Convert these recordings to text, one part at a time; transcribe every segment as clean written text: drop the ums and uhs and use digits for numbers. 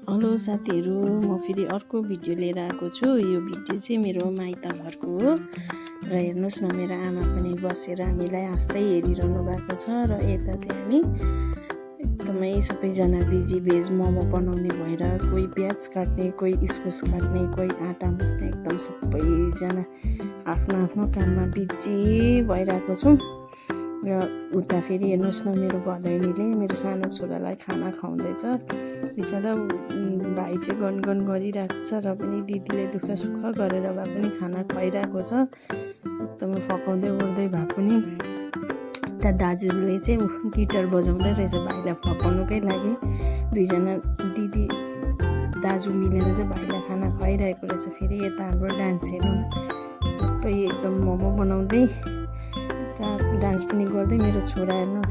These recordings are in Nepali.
हेलो साथीहरू, म फेरि अर्को भिडियो लिएर आएको छु। यो भिडियो चाहिँ मेरो माइत घरको हो र हेर्नुहोस् न, मेरो आमा पनि बसेर हामीलाई हाँस्दै हेरिरहनु भएको छ र यता चाहिँ हामी एकदमै सबैजना बिजी भेज मोमो बनाउने भएर कोही प्याज काट्ने, कोही इस्कुस काट्ने, कोही आँटा मुस्ने, एकदम सबैजना आफ्नो आफ्नो काममा बिजी भइरहेको छौँ। र उता फेरि हेर्नुहोस् न, मेरो भदैनीले मेरो सानो छोरालाई खाना खुवाउँदैछ। बिचरा भाइ चाहिँ गनगन गरिरहेको छ र पनि दिदीले दुःख सुख गरेर भए पनि खाना खुवाइरहेको छ। एकदमै फकाउँदै ओर्दै भए पनि उता दाजुले चाहिँ गिटार बजाउँदै रहेछ भाइलाई फकाउनुकै लागि। दुईजना दिदी दाजु मिलेर चाहिँ भाइलाई खाना खुवाइरहेको रहेछ। फेरि यता हाम्रो डान्स हेर्नु, सबै एकदम मोमो बनाउँदै यता डान्स पनि गर्दै, मेरो छोरा हेर्नु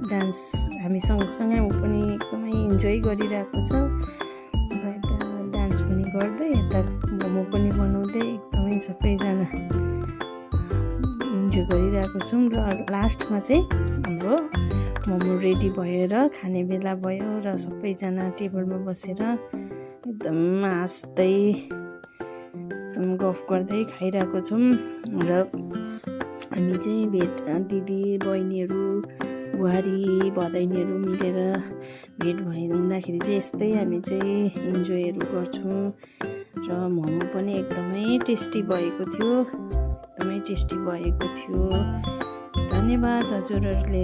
डान्स हामी सँगसँगै ऊ पनि एकदमै इन्जोय गरिरहेको छ। र यता डान्स पनि गर्दै यता मोमो पनि बनाउँदै एकदमै सबैजना इन्जोय गरिरहेको छौँ। र लास्टमा चाहिँ हाम्रो मोमो रेडी भएर खाने बेला भयो र सबैजना टेबलमा बसेर एकदम हाँस्दै एकदम गफ गर्दै खाइरहेको छौँ। र हामी चाहिँ दिदी बहिनीहरू, बुहारी भदैनीहरू मिलेर भेट हुँदाखेरि चाहिँ यस्तै हामी चाहिँ इन्जोयहरू गर्छौँ। र मोमो पनि एकदमै टेस्टी भएको थियो, धन्यवाद हजुरहरूले।